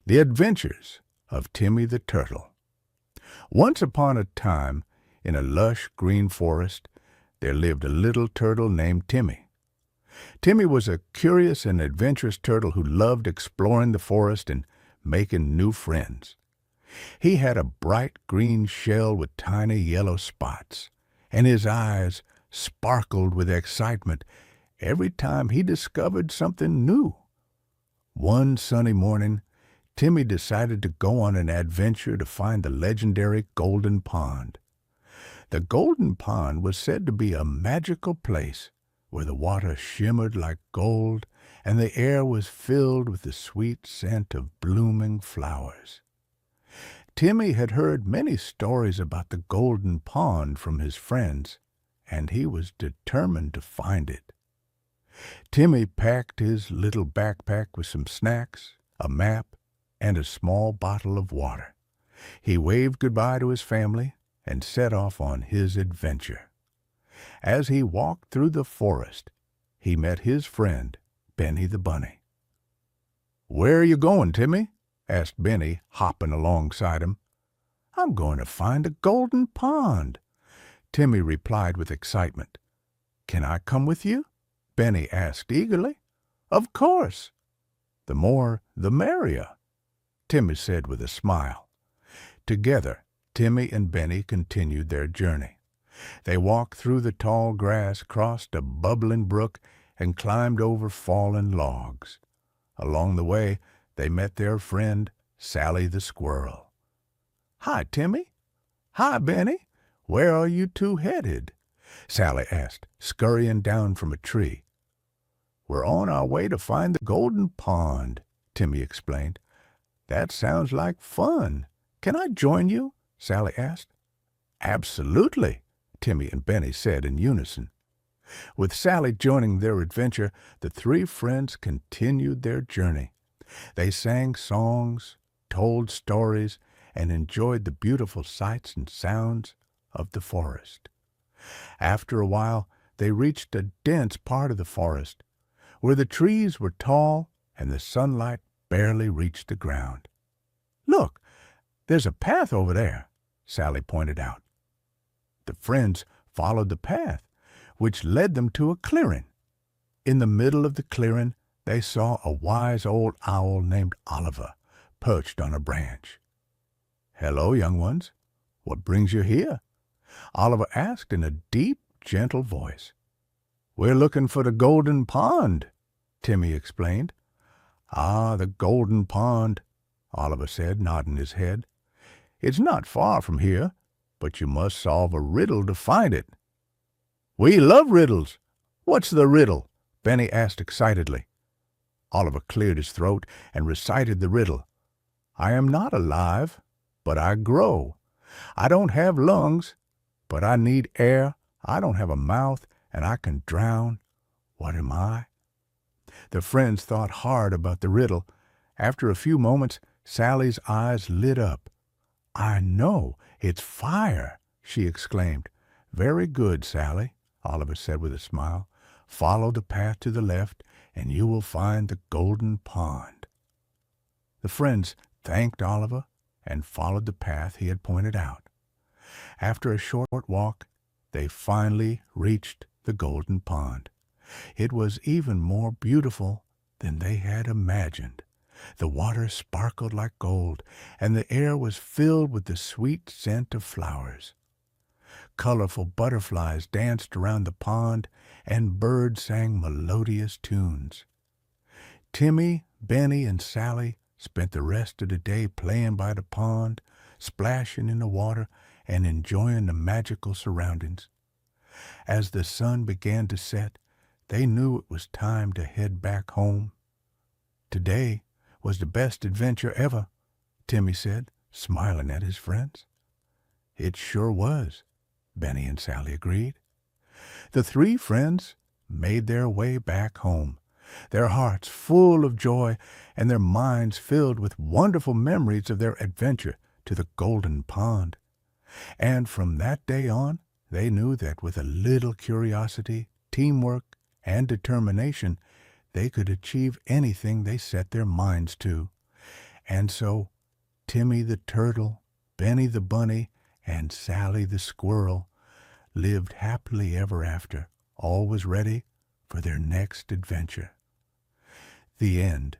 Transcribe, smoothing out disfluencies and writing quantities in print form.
The Adventures of Timmy the Turtle. Once upon a time, in a lush green forest, there lived a little turtle named Timmy. Timmy was a curious and adventurous turtle who loved exploring the forest and making new friends. He had a bright green shell with tiny yellow spots, and his eyes sparkled with excitement every time he discovered something new. One sunny morning, Timmy decided to go on an adventure to find the legendary Golden Pond. The Golden Pond was said to be a magical place where the water shimmered like gold and the air was filled with the sweet scent of blooming flowers. Timmy had heard many stories about the Golden Pond from his friends, and he was determined to find it. Timmy packed his little backpack with some snacks, a map, and a small bottle of water. He waved goodbye to his family and set off on his adventure. As he walked through the forest, he met his friend, Benny the Bunny. "Where are you going, Timmy?" asked Benny, hopping alongside him. "I'm going to find the Golden Pond," Timmy replied with excitement. "Can I come with you?" Benny asked eagerly. "Of course. The more, the merrier," Timmy said with a smile. Together, Timmy and Benny continued their journey. They walked through the tall grass, crossed a bubbling brook, and climbed over fallen logs. Along the way, they met their friend, Sally the Squirrel. "Hi, Timmy." "Hi, Benny. Where are you two headed?" Sally asked, scurrying down from a tree. "We're on our way to find the Golden Pond," Timmy explained. "That sounds like fun. Can I join you?" Sally asked. "Absolutely," Timmy and Benny said in unison. With Sally joining their adventure, the three friends continued their journey. They sang songs, told stories, and enjoyed the beautiful sights and sounds of the forest. After a while, they reached a dense part of the forest, where the trees were tall and the sunlight barely reached the ground. "Look, there's a path over there," Sally pointed out. The friends followed the path, which led them to a clearing. In the middle of the clearing, they saw a wise old owl named Oliver perched on a branch. "Hello, young ones. What brings you here?" Oliver asked in a deep, gentle voice. "We're looking for the Golden Pond," Timmy explained. "Ah, the Golden Pond," Oliver said, nodding his head. "It's not far from here, but you must solve a riddle to find it." "We love riddles. What's the riddle?" Benny asked excitedly. Oliver cleared his throat and recited the riddle. "I am not alive, but I grow. I don't have lungs, but I need air. I don't have a mouth, and I can drown. What am I?" The friends thought hard about the riddle. After a few moments, Sally's eyes lit up. "I know, it's fire," she exclaimed. "Very good, Sally," Oliver said with a smile. "Follow the path to the left, and you will find the Golden Pond." The friends thanked Oliver and followed the path he had pointed out. After a short walk, they finally reached the Golden Pond. It was even more beautiful than they had imagined. The water sparkled like gold, and the air was filled with the sweet scent of flowers. Colorful butterflies danced around the pond, and birds sang melodious tunes. Timmy, Benny, and Sally spent the rest of the day playing by the pond, splashing in the water, and enjoying the magical surroundings. As the sun began to set, they knew it was time to head back home. "Today was the best adventure ever," Timmy said, smiling at his friends. "It sure was," Benny and Sally agreed. The three friends made their way back home, their hearts full of joy and their minds filled with wonderful memories of their adventure to the Golden Pond. And from that day on, they knew that with a little curiosity, teamwork, and determination, they could achieve anything they set their minds to. And so Timmy the turtle, Benny the bunny, and Sally the squirrel lived happily ever after, always ready for their next adventure. The end.